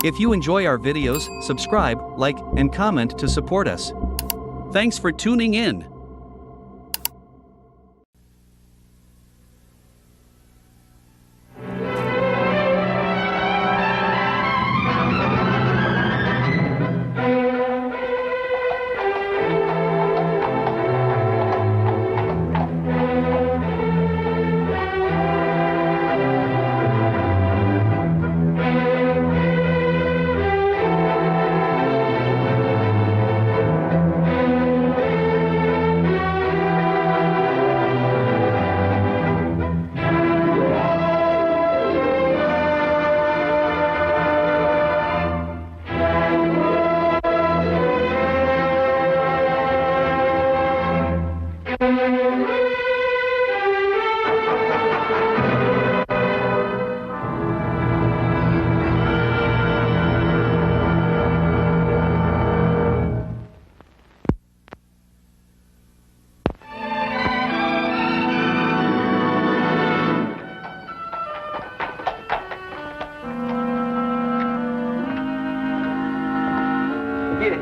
If you enjoy our videos, subscribe, like, and comment to support us. Thanks for tuning in.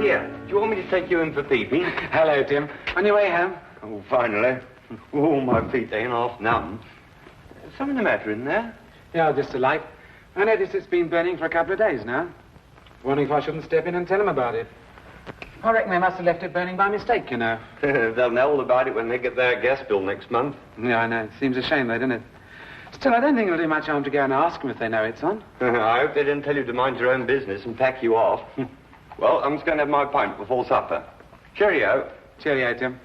Here. Do you want me to take you in for peeping? Hello, Tim. On your way home? Oh, finally. Oh, my feet ain't half numb. Something the matter in there? Yeah, just a light. I noticed it's been burning for a couple of days now. Wondering if I shouldn't step in and tell them about it. I reckon they must have left it burning by mistake, you know. They'll know all about it when they get their gas bill next month. Yeah, I know. It seems a shame, though, doesn't it? Still, I don't think it'll do much harm to go and ask them if they know it's on. I hope they didn't tell you to mind your own business and pack you off. Well, I'm just going to have my pint before supper. Cheerio. Cheerio, Tim.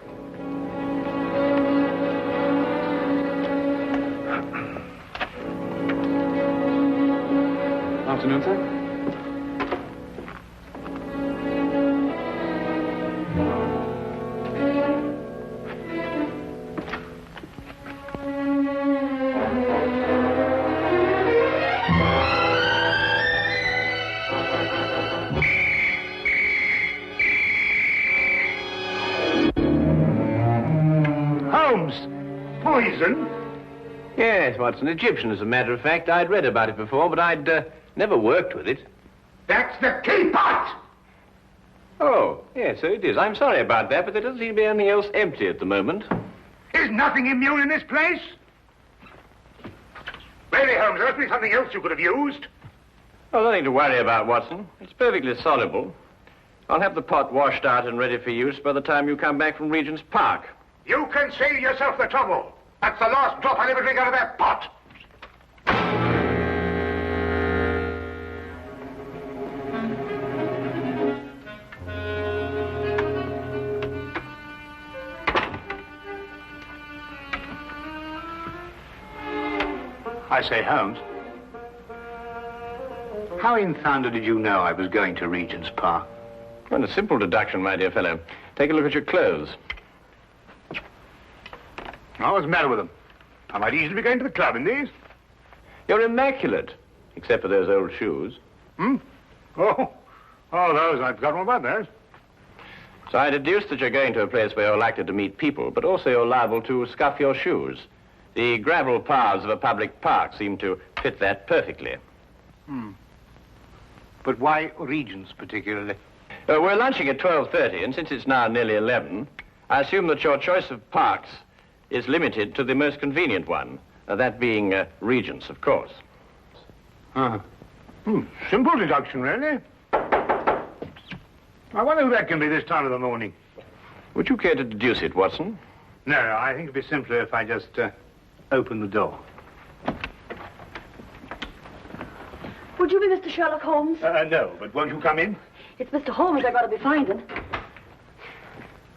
Afternoon, sir. Poison? Yes, Watson, Egyptian, as a matter of fact. I'd read about it before, but I'd never worked with it. That's the key pot! Oh, yes, so it is. I'm sorry about that, but there doesn't seem to be anything else empty at the moment. Is nothing immune in this place? Really, Holmes, there must be something else you could have used. Oh, nothing to worry about, Watson. It's perfectly soluble. I'll have the pot washed out and ready for use by the time you come back from Regent's Park. You can save yourself the trouble. That's the last drop I'll ever drink out of that pot. I say, Holmes, how in thunder did you know I was going to Regent's Park? Well, a simple deduction, my dear fellow. Take a look at your clothes. Oh, what's the matter with them? I might easily be going to the club in these. You're immaculate, except for those old shoes. Hmm? Oh, those. I've forgotten all about those. So I deduced that you're going to a place where you're likely to meet people, but also you're liable to scuff your shoes. The gravel paths of a public park seem to fit that perfectly. But why Regent's particularly? We're lunching at 12:30, and since it's now nearly 11, I assume that your choice of parks is limited to the most convenient one, that being Regent's, of course. Simple deduction, really. I wonder who that can be this time of the morning. Would you care to deduce it, Watson? No, I think it'd be simpler if I just open the door. Would you be Mr. Sherlock Holmes? No, but won't you come in? It's Mr. Holmes I got to be finding.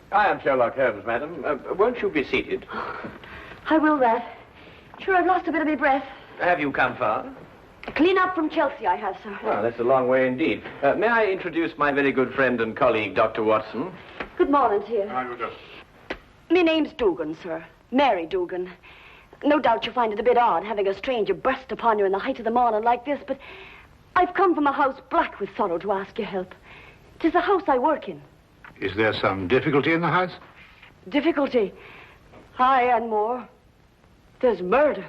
I am Sherlock Holmes, madam. Won't you be seated? I will that. Sure, I've lost a bit of my breath. Have you come far? Clean up from Chelsea, I have, sir. Well, that's a long way indeed. May I introduce my very good friend and colleague, Dr. Watson? Good morning to you. Good. My name's Dugan, sir. Mary Dugan. No doubt you find it a bit odd having a stranger burst upon you in the height of the morning like this, but I've come from a house black with sorrow to ask your help. 'Tis the house I work in. Is there some difficulty in the house? Difficulty? Aye, and more. There's murder.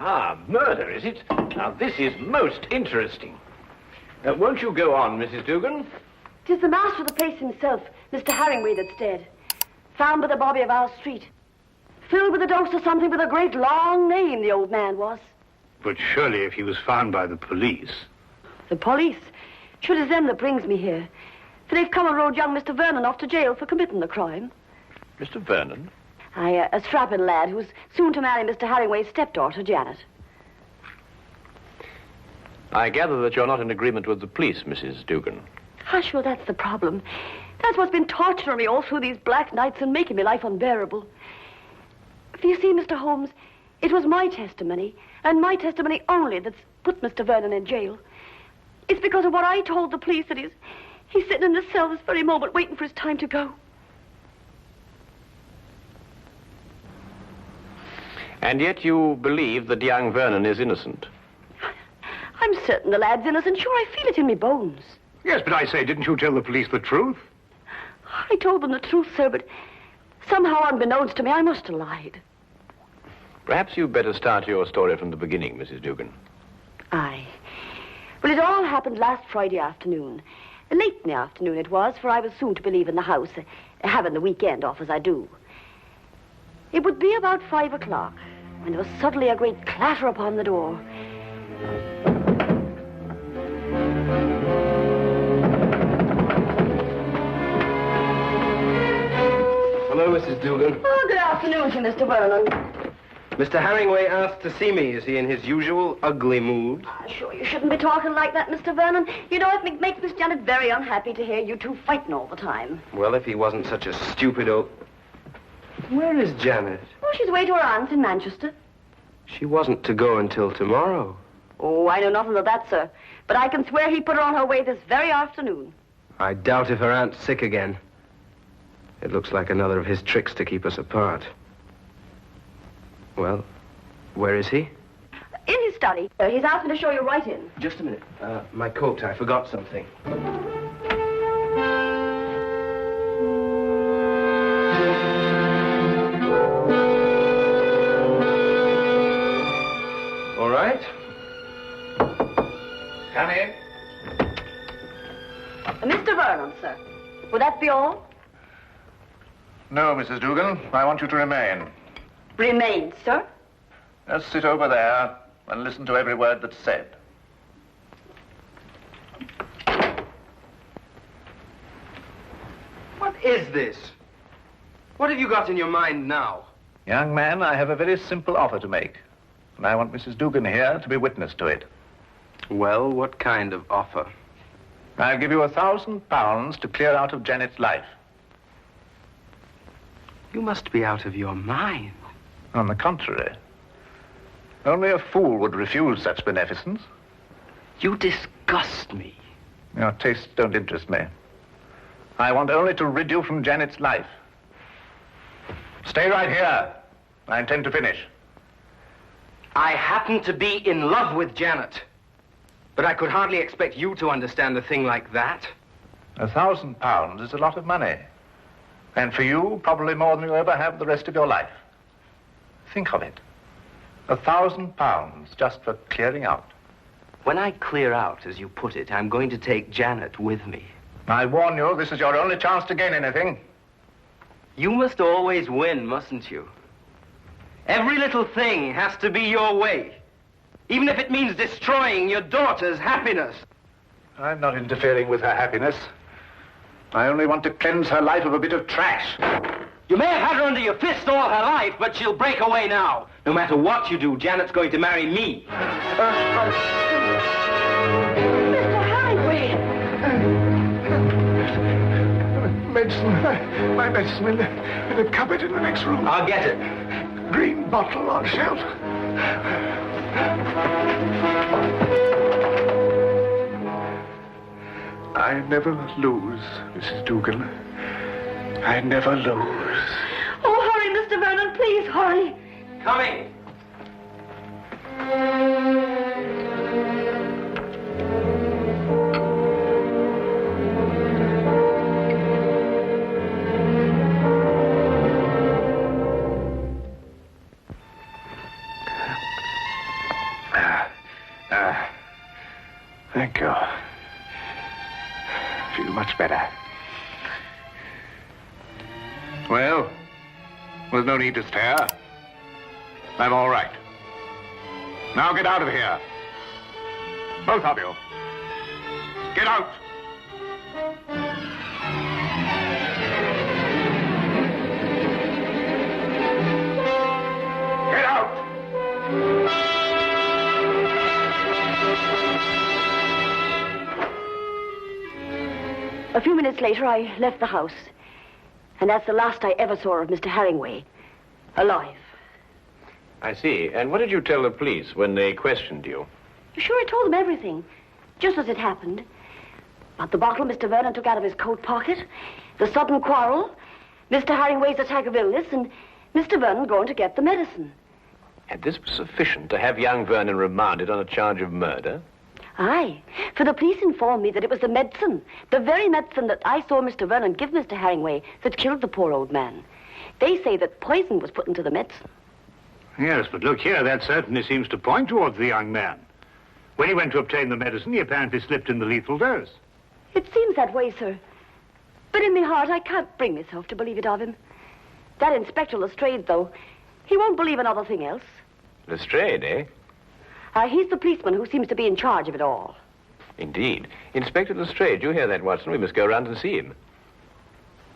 Ah, murder, is it? Now, this is most interesting. Won't you go on, Mrs. Dugan? 'Tis the master of the place himself, Mr. Harringway, that's dead. Found by the bobby of our street. Filled with a dose of something with a great long name, the old man was. But surely if he was found by the police... The police? Sure, it is them that brings me here. For they've come and rode young Mr. Vernon off to jail for committing the crime. Mr. Vernon? Aye, a strapping lad who's soon to marry Mr. Harringway's stepdaughter, Janet. I gather that you're not in agreement with the police, Mrs. Dugan. Ah, sure, that's the problem. That's what's been torturing me all through these black nights and making my life unbearable. For you see, Mr. Holmes, it was my testimony, and my testimony only, that's put Mr. Vernon in jail. It's because of what I told the police that he's sitting in this cell this very moment waiting for his time to go. And yet you believe that young Vernon is innocent. I'm certain the lad's innocent. Sure, I feel it in me bones. Yes, but I say, didn't you tell the police the truth? I told them the truth, sir, but somehow unbeknownst to me, I must have lied. Perhaps you'd better start your story from the beginning, Mrs. Dugan. Aye. Well, it all happened last Friday afternoon. Late in the afternoon it was, for I was soon to be leaving the house, having the weekend off as I do. It would be about 5 o'clock, when there was suddenly a great clatter upon the door. Hello, Mrs. Dugan. Oh, good afternoon to you, Mr. Vernon. Mr. Harringway asked to see me. Is he in his usual ugly mood? Sure, you shouldn't be talking like that, Mr. Vernon. You know, it makes Miss Janet very unhappy to hear you two fighting all the time. Well, if he wasn't such a stupid old... Where is Janet? Oh, she's away to her aunt's in Manchester. She wasn't to go until tomorrow. Oh, I know nothing of that, sir. But I can swear he put her on her way this very afternoon. I doubt if her aunt's sick again. It looks like another of his tricks to keep us apart. Well, where is he? In his study. He's asked me to show you right in. Just a minute. My coat. I forgot something. All right. Come in. Mr. Vernon, sir. Would that be all? No, Mrs. Dugan. I want you to remain. Remain, sir. Just sit over there and listen to every word that's said. What is this? What have you got in your mind now? Young man, I have a very simple offer to make. And I want Mrs. Dugan here to be witness to it. Well, what kind of offer? I'll give you £1,000 to clear out of Janet's life. You must be out of your mind. On the contrary. Only a fool would refuse such beneficence. You disgust me. Your tastes don't interest me. I want only to rid you from Janet's life. Stay right here. I intend to finish. I happen to be in love with Janet. But I could hardly expect you to understand a thing like that. £1,000 is a lot of money. And for you, probably more than you'll ever have the rest of your life. Think of it. £1,000 just for clearing out. When I clear out, as you put it, I'm going to take Janet with me. I warn you, this is your only chance to gain anything. You must always win, mustn't you? Every little thing has to be your way. Even if it means destroying your daughter's happiness. I'm not interfering with her happiness. I only want to cleanse her life of a bit of trash. You may have had her under your fist all her life, but she'll break away now. No matter what you do, Janet's going to marry me. Mr. Harringway! Medicine. My medicine in the cupboard in the next room. I'll get it. Green bottle on shelf. I never lose, Mrs. Dugan. I never lose. Oh, hurry, Mr. Vernon, please, hurry. Coming. Thank you. feel much better. Well, there's no need to stare. I'm all right. Now get out of here. Both of you. Get out. Get out. A few minutes later, I left the house. And that's the last I ever saw of Mr. Herringway. Alive. I see. And what did you tell the police when they questioned you? Sure, I told them everything. Just as it happened. About the bottle Mr. Vernon took out of his coat pocket, the sudden quarrel, Mr. Herringway's attack of illness, and Mr. Vernon going to get the medicine. And this was sufficient to have young Vernon remanded on a charge of murder? Aye, for the police informed me that it was the medicine, the very medicine that I saw Mr. Vernon give Mr. Herringway, that killed the poor old man. They say that poison was put into the medicine. Yes, but look here, that certainly seems to point towards the young man. When he went to obtain the medicine, he apparently slipped in the lethal dose. It seems that way, sir. But in my heart, I can't bring myself to believe it of him. That Inspector Lestrade, though, he won't believe another thing else. Lestrade, eh? He's the policeman who seems to be in charge of it all. Indeed. Inspector Lestrade, you hear that, Watson? We must go round and see him.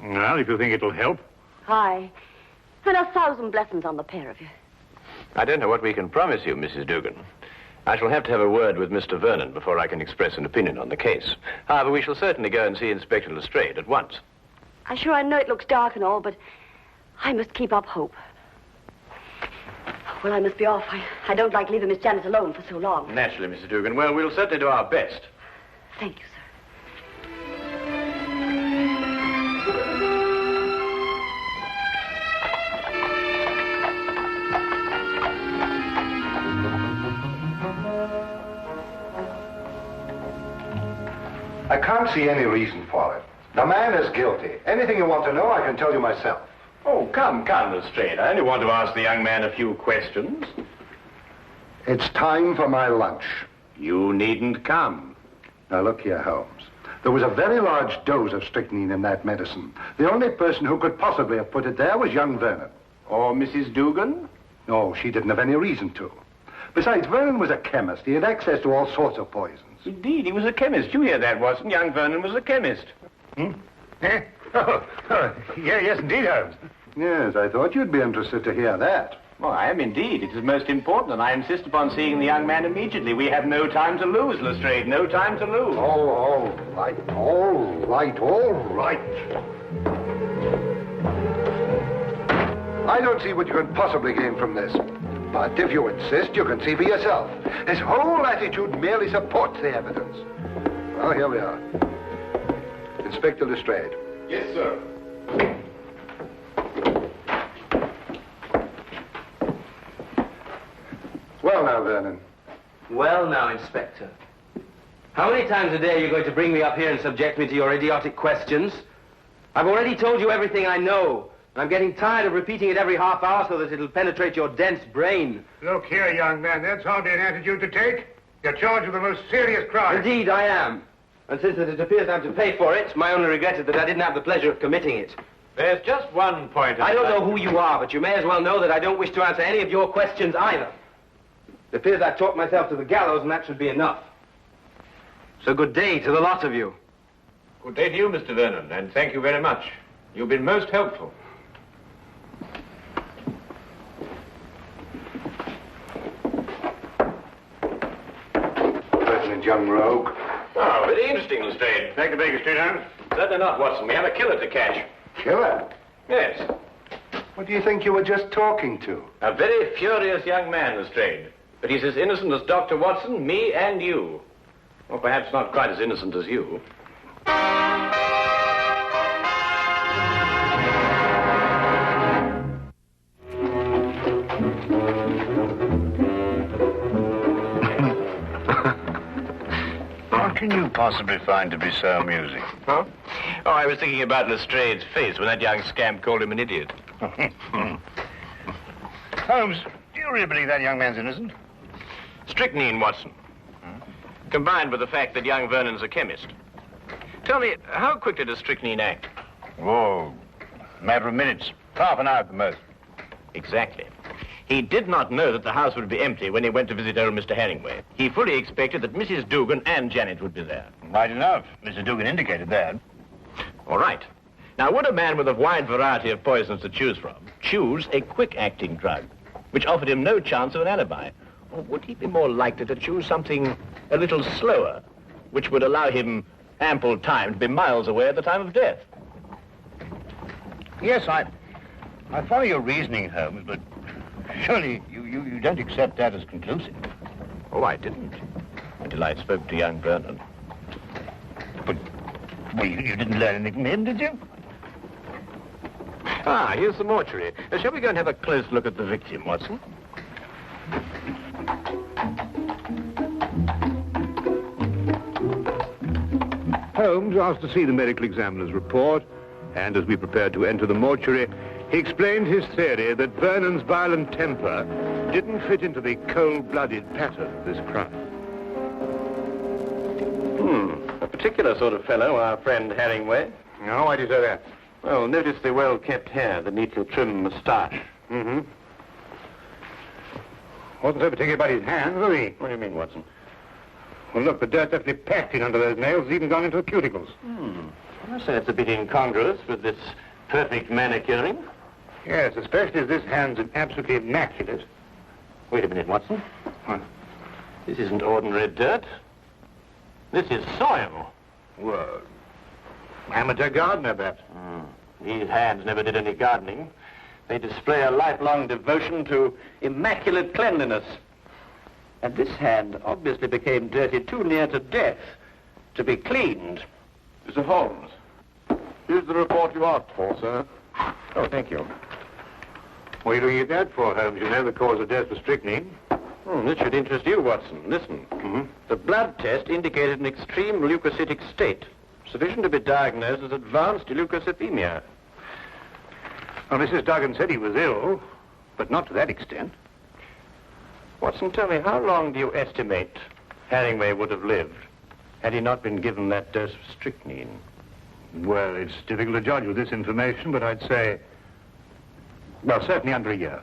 Well, if you think it'll help. Aye. And 1,000 blessings on the pair of you. I don't know what we can promise you, Mrs. Dugan. I shall have to have a word with Mr. Vernon before I can express an opinion on the case. However, we shall certainly go and see Inspector Lestrade at once. I know it looks dark and all, but I must keep up hope. Well, I must be off. I don't like leaving Miss Janet alone for so long. Naturally, Mrs. Dugan. Well, we'll certainly do our best. Thank you, sir. I can't see any reason for it. The man is guilty. Anything you want to know, I can tell you myself. Oh, come, Lestrade. I only want to ask the young man a few questions. It's time for my lunch. You needn't come. Now, look here, Holmes. There was a very large dose of strychnine in that medicine. The only person who could possibly have put it there was young Vernon. Or Mrs. Dugan? No, she didn't have any reason to. Besides, Vernon was a chemist. He had access to all sorts of poisons. Indeed, he was a chemist. You hear that, Watson? Young Vernon was a chemist. Eh? Yes, indeed, Holmes. Yes, I thought you'd be interested to hear that. Well, I am indeed. It is most important, and I insist upon seeing the young man immediately. We have no time to lose, Lestrade. No time to lose. Oh, all right, all right, all right. I don't see what you can possibly gain from this. But if you insist, you can see for yourself. His whole attitude merely supports the evidence. Well, here we are. Inspector Lestrade. Yes, sir. Well now, Vernon. Well now, Inspector. How many times a day are you going to bring me up here and subject me to your idiotic questions? I've already told you everything I know. I'm getting tired of repeating it every half hour so that it'll penetrate your dense brain. Look here, young man, that's hardly an attitude to take. You're charged with the most serious crime. Indeed, I am. And since it appears I'm to pay for it, my only regret is that I didn't have the pleasure of committing it. There's just one point. I don't know who you are, but you may as well know that I don't wish to answer any of your questions either. It appears I've talked myself to the gallows, and that should be enough. So good day to the lot of you. Good day to you, Mr. Vernon, and thank you very much. You've been most helpful. President Young Rogue. Oh, very interesting, Lestrade. Take the Baker Street, Holmes. Certainly not, Watson. We have a killer to catch. Killer? Yes. What do you think you were just talking to? A very furious young man, Lestrade. But he's as innocent as Dr. Watson, me, and you. Or perhaps not quite as innocent as you. What can you possibly find to be so amusing? Huh? Oh, I was thinking about Lestrade's face when that young scamp called him an idiot. Holmes, do you really believe that young man's innocent? Strychnine, Watson. Combined with the fact that young Vernon's a chemist. Tell me, how quickly does strychnine act? Oh, matter of minutes. Half an hour at the most. Exactly. He did not know that the house would be empty when he went to visit old Mr. Herringway. He fully expected that Mrs. Dugan and Janet would be there. Right enough. Mr. Dugan indicated that. All right. Now, would a man with a wide variety of poisons to choose from choose a quick-acting drug, which offered him no chance of an alibi? Or would he be more likely to choose something a little slower, which would allow him ample time to be miles away at the time of death? Yes, I follow your reasoning, Holmes, but surely you don't accept that as conclusive. Oh, I didn't, until I spoke to young Vernon. But, well, you didn't learn anything from him, did you? Ah, here's the mortuary. Shall we go and have a close look at the victim, Watson? Holmes asked to see the medical examiner's report, and as we prepared to enter the mortuary, he explained his theory that Vernon's violent temper didn't fit into the cold-blooded pattern of this crime. A particular sort of fellow, our friend Herringway. Oh, why do you say that? Well, notice the well-kept hair, the neatly trimmed moustache. Mm-hmm. Wasn't so particular about his hands, was he? What do you mean, Watson? Well, look, the dirt definitely packed in under those nails. It's even gone into the cuticles. I say it's a bit incongruous with this perfect manicuring. Yes, especially as this hand's absolutely immaculate. Wait a minute, Watson. What? This isn't ordinary dirt. This is soil. Well, amateur gardener, perhaps. These hands never did any gardening. They display a lifelong devotion to immaculate cleanliness. And this hand obviously became dirty too near to death to be cleaned. Mr. Holmes, here's the report you asked for, sir. Oh, thank you. What are you looking at that for, Holmes? You know the cause of death was strychnine. This should interest you, Watson. Listen. The blood test indicated an extreme leukocytic state, sufficient to be diagnosed as advanced leukocythemia. Well, Mrs. Duggan said he was ill, but not to that extent. Watson, tell me, how long do you estimate Herringway would have lived had he not been given that dose of strychnine? Well, it's difficult to judge with this information, but I'd say, well, certainly under a year.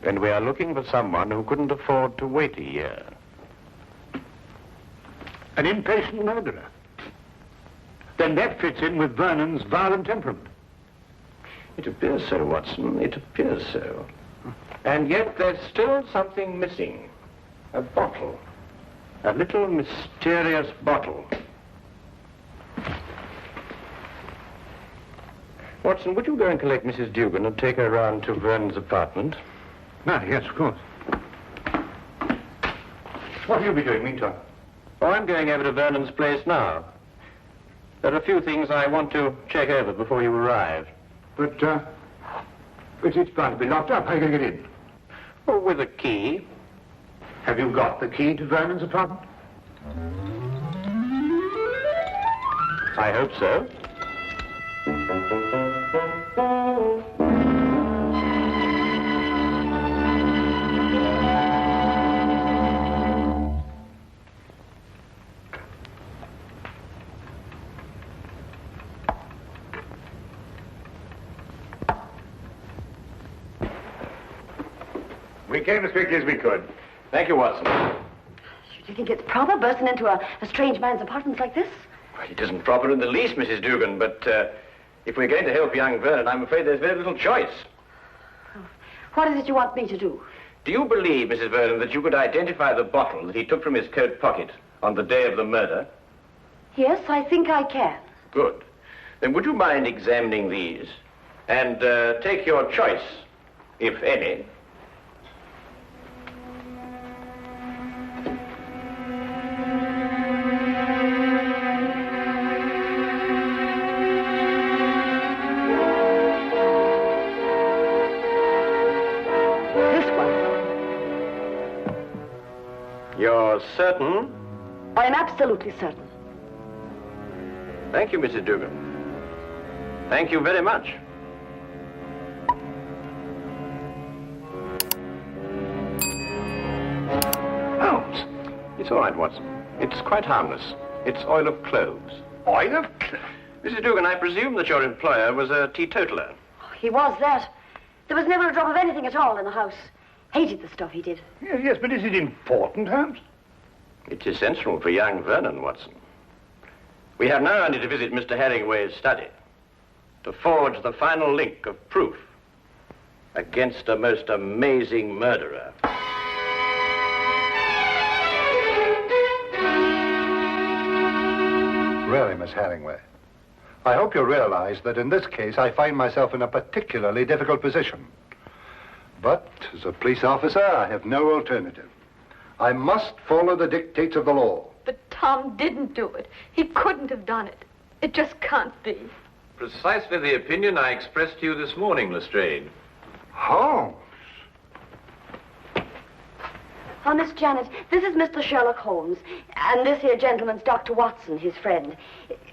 And we are looking for someone who couldn't afford to wait a year. An impatient murderer. Then that fits in with Vernon's violent temperament. It appears so, Watson. It appears so. And yet there's still something missing. A bottle. A little mysterious bottle. Watson, would you go and collect Mrs. Dugan and take her round to Vernon's apartment? Ah, yes, of course. What will you be doing meantime? Oh, I'm going over to Vernon's place now. There are a few things I want to check over before you arrive. But it's bound to be locked up. How are you going to get in? Oh, with a key. Have you got the key to Vernon's apartment? I hope so. We came as quickly as we could. Thank you, Watson. Do you think it's proper bursting into a strange man's apartment like this? Well, it isn't proper in the least, Mrs. Dugan, but if we're going to help young Vernon, I'm afraid there's very little choice. What is it you want me to do? Do you believe, Mrs. Vernon, that you could identify the bottle that he took from his coat pocket on the day of the murder? Yes, I think I can. Good. Then would you mind examining these and take your choice, if any? You're certain? I'm absolutely certain. Thank you, Mrs. Dugan. Thank you very much. Holmes. It's all right, Watson. It's quite harmless. It's oil of cloves. Oil of cloves? Mrs. Dugan, I presume that your employer was a teetotaler. He was that. There was never a drop of anything at all in the house. Hated the stuff he did. Yes, but is it important, Holmes? It's essential for young Vernon, Watson. We have now only to visit Mr. Herringway's study to forge the final link of proof against a most amazing murderer. Really, Miss Herringway, I hope you realize that in this case I find myself in a particularly difficult position. But as a police officer, I have no alternative. I must follow the dictates of the law. But Tom didn't do it. He couldn't have done it. It just can't be. Precisely the opinion I expressed to you this morning, Lestrade. Holmes? Oh, Miss Janet, this is Mr. Sherlock Holmes, and this here gentleman's Dr. Watson, his friend.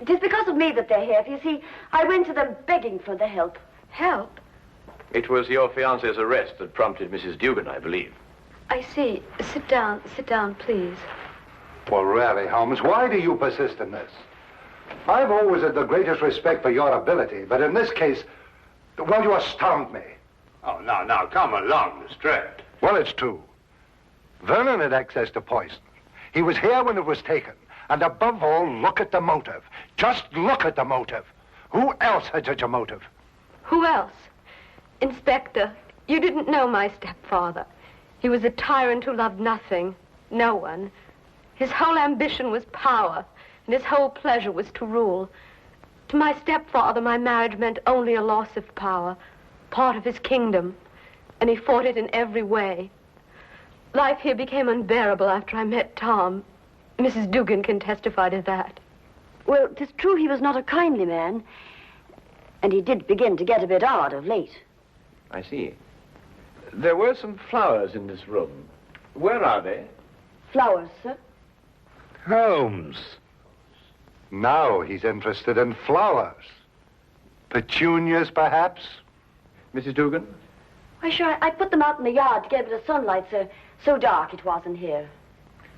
It is because of me that they're here. You see, I went to them begging for the help. Help? It was your fiancé's arrest that prompted Mrs. Dugan, I believe. I see. Sit down, please. Well, really, Holmes, why do you persist in this? I've always had the greatest respect for your ability, but in this case, well, you astound me. Oh, now, come along, Lestrade. Well, it's true. Vernon had access to poison. He was here when it was taken. And above all, look at the motive. Just look at the motive. Who else had such a motive? Who else? Inspector, you didn't know my stepfather. He was a tyrant who loved nothing, no one. His whole ambition was power, and his whole pleasure was to rule. To my stepfather, my marriage meant only a loss of power, part of his kingdom, and he fought it in every way. Life here became unbearable after I met Tom. Mrs. Dugan can testify to that. Well, 'tis true he was not a kindly man, and he did begin to get a bit odd of late. I see. There were some flowers in this room. Where are they? Flowers, sir? Holmes. Now he's interested in flowers. Petunias, perhaps? Mrs. Dugan? Why, sure, I put them out in the yard to get a bit of sunlight, sir. So dark it was in here.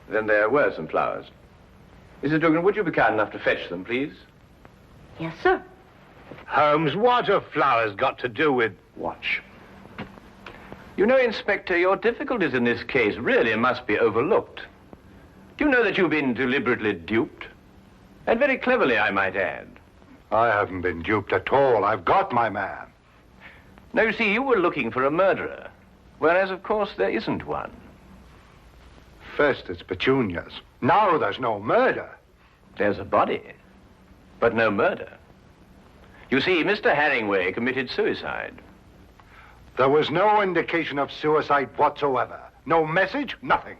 Then there were some flowers. Mrs. Dugan, would you be kind enough to fetch them, please? Yes, sir. Holmes, what have flowers got to do with... Watch. You know, Inspector, your difficulties in this case really must be overlooked. Do you know that you've been deliberately duped? And very cleverly, I might add. I haven't been duped at all. I've got my man. Now, you see, you were looking for a murderer, whereas, of course, there isn't one. First it's petunias. Now there's no murder. There's a body, but no murder. You see, Mr. Herringway committed suicide. There was no indication of suicide whatsoever. No message, nothing.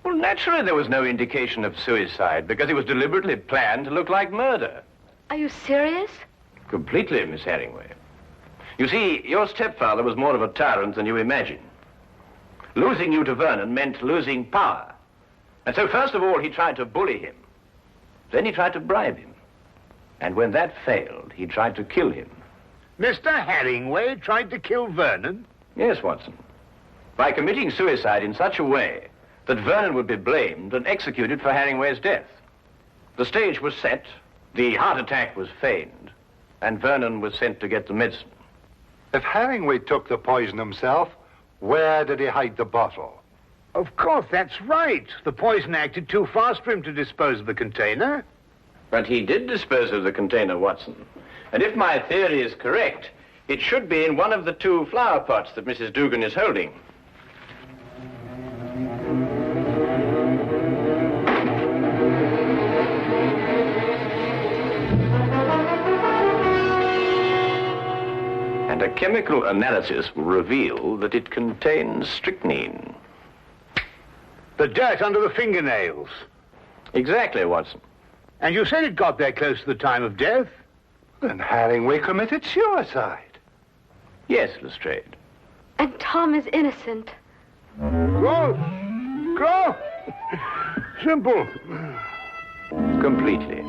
Well, naturally there was no indication of suicide, because it was deliberately planned to look like murder. Are you serious? Completely, Miss Herringway. You see, your stepfather was more of a tyrant than you imagine. Losing you to Vernon meant losing power. And so first of all, he tried to bully him. Then he tried to bribe him. And when that failed, he tried to kill him. Mr. Herringway tried to kill Vernon? Yes, Watson. By committing suicide in such a way that Vernon would be blamed and executed for Herringway's death. The stage was set, the heart attack was feigned, and Vernon was sent to get the medicine. If Herringway took the poison himself, where did he hide the bottle? Of course, that's right. The poison acted too fast for him to dispose of the container. But he did dispose of the container, Watson. And if my theory is correct, it should be in one of the two flower pots that Mrs. Dugan is holding. And a chemical analysis will reveal that it contains strychnine. The dirt under the fingernails. Exactly, Watson. And you said it got there close to the time of death? Then Herringway committed suicide. Yes, Lestrade. And Tom is innocent. Go! Simple. Completely.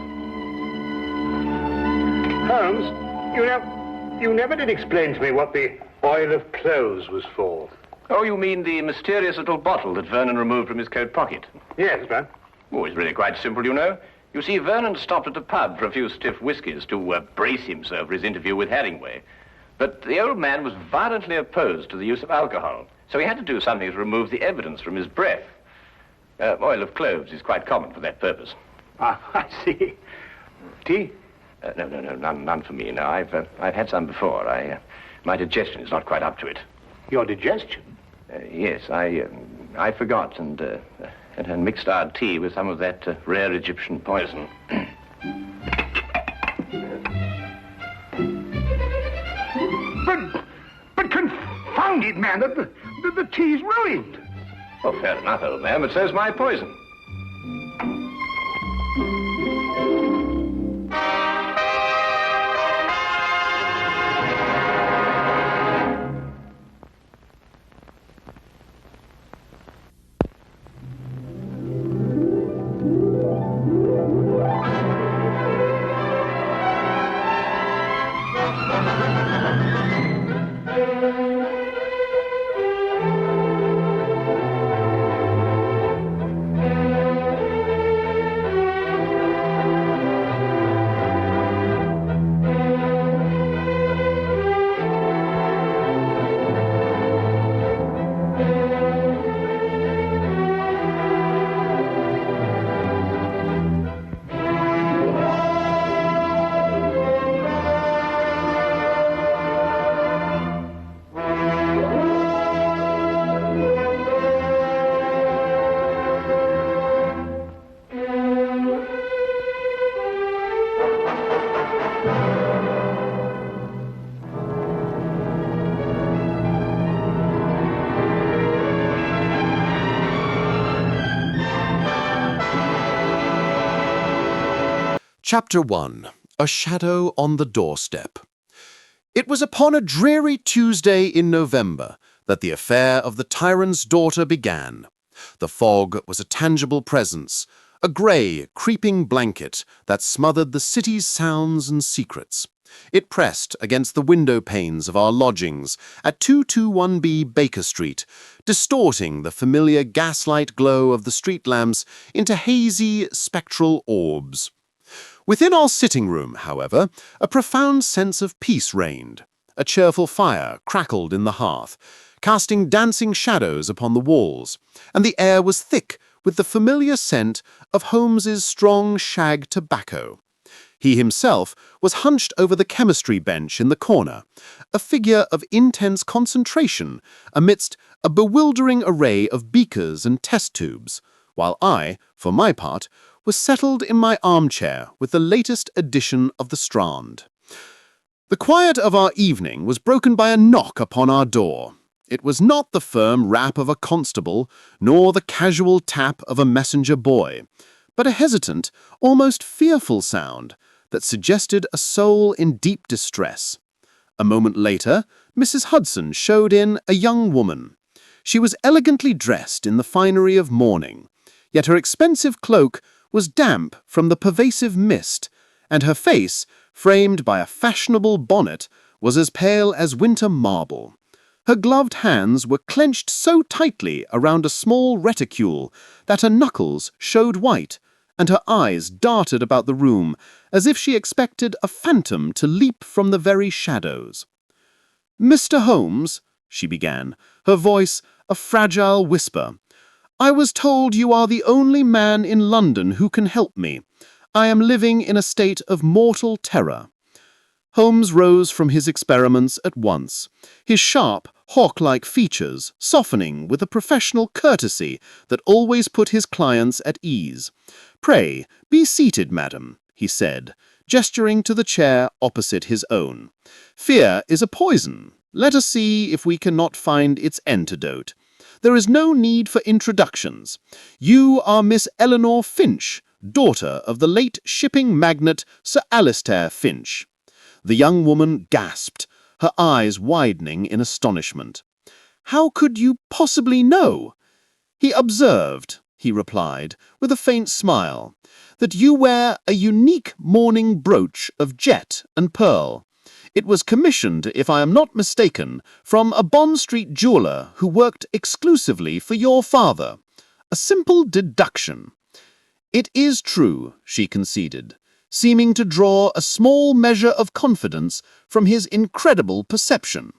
Holmes, you never did explain to me what the oil of clothes was for. Oh, you mean the mysterious little bottle that Vernon removed from his coat pocket? Yes, but... Oh, it's really quite simple, you know. You see, Vernon stopped at a pub for a few stiff whiskies to brace himself for his interview with Herringway. But the old man was violently opposed to the use of alcohol, so he had to do something to remove the evidence from his breath. Oil of cloves is quite common for that purpose. Ah, I see. Tea? No, none for me. No, I've had some before. My digestion is not quite up to it. Your digestion? Yes, I forgot and mixed our tea with some of that rare Egyptian poison. But confound it, man, the tea's ruined. Oh, fair enough, old man, but so's my poison. Chapter 1. A Shadow on the Doorstep. It was upon a dreary Tuesday in November that the affair of the tyrant's daughter began. The fog was a tangible presence, a grey, creeping blanket that smothered the city's sounds and secrets. It pressed against the window panes of our lodgings at 221B Baker Street, distorting the familiar gaslight glow of the street lamps into hazy, spectral orbs. Within our sitting room, however, a profound sense of peace reigned. A cheerful fire crackled in the hearth, casting dancing shadows upon the walls, and the air was thick with the familiar scent of Holmes's strong shag tobacco. He himself was hunched over the chemistry bench in the corner, a figure of intense concentration amidst a bewildering array of beakers and test tubes, while I, for my part, was settled in my armchair with the latest edition of The Strand. The quiet of our evening was broken by a knock upon our door. It was not the firm rap of a constable, nor the casual tap of a messenger boy, but a hesitant, almost fearful sound that suggested a soul in deep distress. A moment later, Mrs. Hudson showed in a young woman. She was elegantly dressed in the finery of mourning, yet her expensive cloak was damp from the pervasive mist, and her face, framed by a fashionable bonnet, was as pale as winter marble. Her gloved hands were clenched so tightly around a small reticule that her knuckles showed white, and her eyes darted about the room as if she expected a phantom to leap from the very shadows. "Mr. Holmes," she began, her voice a fragile whisper, "I was told you are the only man in London who can help me. I am living in a state of mortal terror." Holmes rose from his experiments at once, his sharp, hawk-like features softening with a professional courtesy that always put his clients at ease. "Pray, be seated, madam," he said, gesturing to the chair opposite his own. "Fear is a poison. Let us see if we cannot find its antidote. There is no need for introductions. You are Miss Eleanor Finch, daughter of the late shipping magnate Sir Alistair Finch." The young woman gasped, her eyes widening in astonishment. "How could you possibly know?" "He observed," he replied, with a faint smile, "that you wear a unique mourning brooch of jet and pearl. It was commissioned, if I am not mistaken, from a Bond Street jeweller who worked exclusively for your father. A simple deduction." "It is true," she conceded, seeming to draw a small measure of confidence from his incredible perception.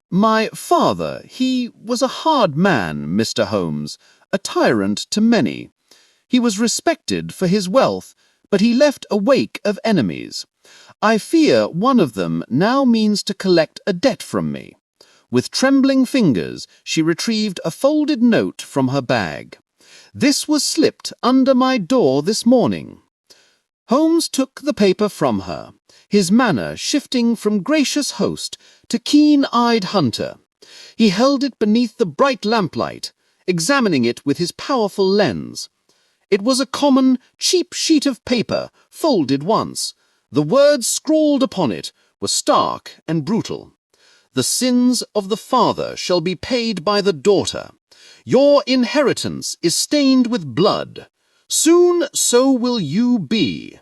"My father, he was a hard man, Mr. Holmes, a tyrant to many. He was respected for his wealth, but he left a wake of enemies. I fear one of them now means to collect a debt from me." With trembling fingers, she retrieved a folded note from her bag. "This was slipped under my door this morning." Holmes took the paper from her, his manner shifting from gracious host to keen-eyed hunter. He held it beneath the bright lamplight, examining it with his powerful lens. It was a common, cheap sheet of paper, folded once. The words scrawled upon it were stark and brutal. "The sins of the father shall be paid by the daughter. Your inheritance is stained with blood. Soon so will you be."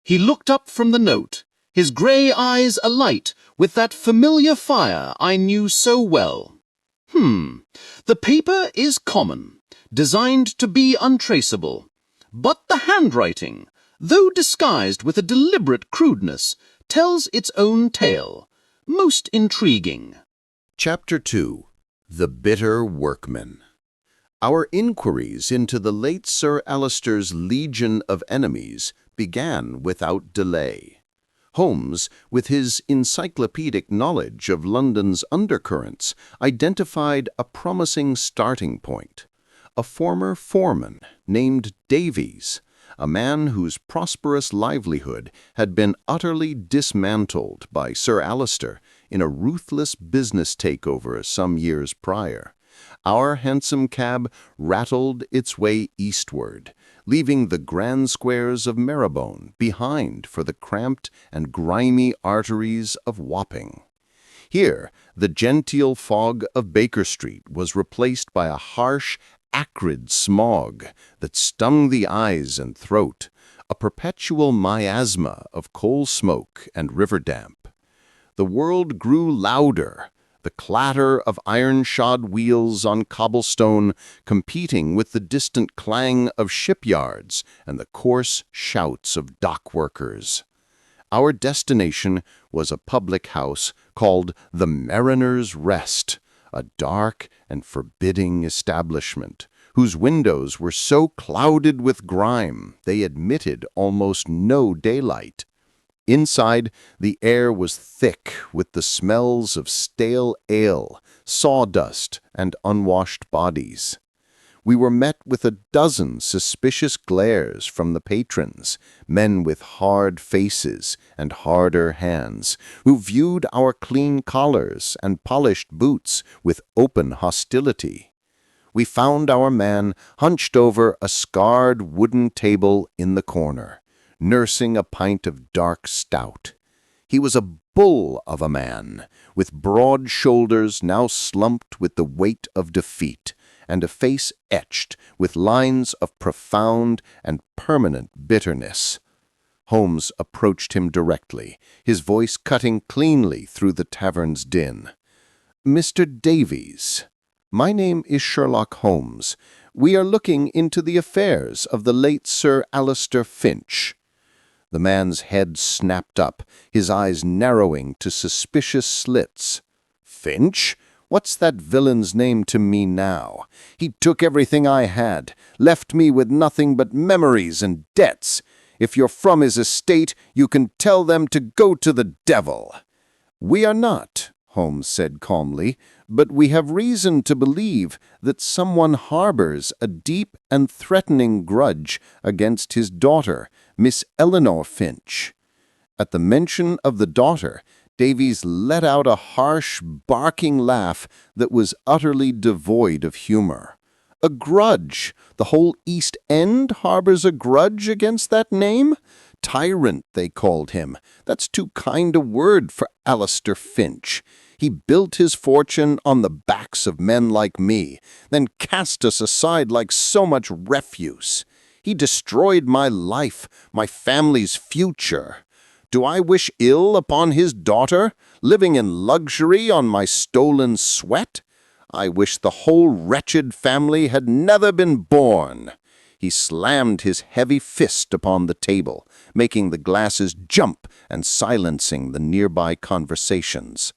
He looked up from the note, his grey eyes alight with that familiar fire I knew so well. The paper is common, designed to be untraceable. But the handwriting, though disguised with a deliberate crudeness, tells its own tale. Most intriguing. Chapter 2. The Bitter Workman. Our inquiries into the late Sir Alister's legion of enemies began without delay. Holmes, with his encyclopedic knowledge of London's undercurrents, identified a promising starting point. A former foreman named Davies, a man whose prosperous livelihood had been utterly dismantled by Sir Alister in a ruthless business takeover some years prior. Our hansom cab rattled its way eastward, leaving the grand squares of Marylebone behind for the cramped and grimy arteries of Wapping. Here, the genteel fog of Baker Street was replaced by a harsh, acrid smog that stung the eyes and throat, a perpetual miasma of coal smoke and river damp. The world grew louder, the clatter of iron-shod wheels on cobblestone competing with the distant clang of shipyards and the coarse shouts of dock workers. Our destination was a public house called the Mariner's Rest, a dark and forbidding establishment whose windows were so clouded with grime they admitted almost no daylight. Inside, the air was thick with the smells of stale ale, sawdust, and unwashed bodies. We were met with a dozen suspicious glares from the patrons, men with hard faces and harder hands, who viewed our clean collars and polished boots with open hostility. We found our man hunched over a scarred wooden table in the corner, nursing a pint of dark stout. He was a bull of a man, with broad shoulders now slumped with the weight of defeat, and a face etched with lines of profound and permanent bitterness. Holmes approached him directly, his voice cutting cleanly through the tavern's din. "Mr. Davies, my name is Sherlock Holmes. We are looking into the affairs of the late Sir Alister Finch." The man's head snapped up, his eyes narrowing to suspicious slits. "Finch? What's that villain's name to me now? He took everything I had, left me with nothing but memories and debts. If you're from his estate, you can tell them to go to the devil." "We are not," Holmes said calmly, "but we have reason to believe that someone harbors a deep and threatening grudge against his daughter, Miss Eleanor Finch." At the mention of the daughter, Davies let out a harsh, barking laugh that was utterly devoid of humor. "A grudge? The whole East End harbors a grudge against that name? Tyrant, they called him. That's too kind a word for Alister Finch. He built his fortune on the backs of men like me, then cast us aside like so much refuse. He destroyed my life, my family's future. Do I wish ill upon his daughter, living in luxury on my stolen sweat? I wish the whole wretched family had never been born. He slammed his heavy fist upon the table, making the glasses jump and silencing the nearby conversations.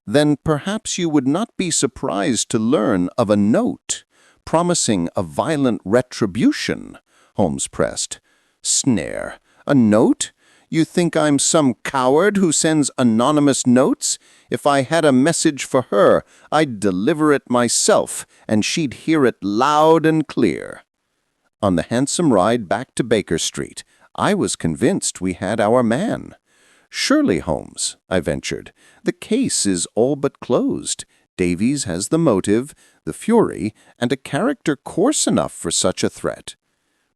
Then perhaps you would not be surprised to learn of a note promising a violent retribution, Holmes pressed. Snare. A note? You think I'm some coward who sends anonymous notes? If I had a message for her, I'd deliver it myself, and she'd hear it loud and clear. On the handsome ride back to Baker Street, I was convinced we had our man. Surely, Holmes, I ventured, the case is all but closed. Davies has the motive, the fury, and a character coarse enough for such a threat.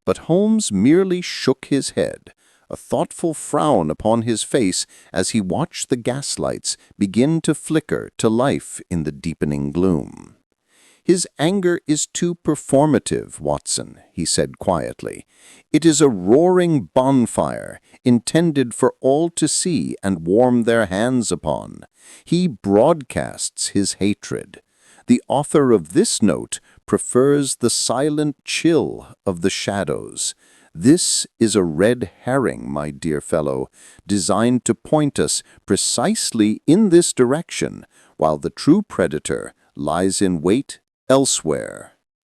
But Holmes merely shook his head, a thoughtful frown upon his face as he watched the gaslights begin to flicker to life in the deepening gloom. His anger is too performative, Watson, he said quietly. It is a roaring bonfire, intended for all to see and warm their hands upon. He broadcasts his hatred. The author of this note prefers the silent chill of the shadows. This is a red herring, my dear fellow, designed to point us precisely in this direction, while the true predator lies in wait elsewhere.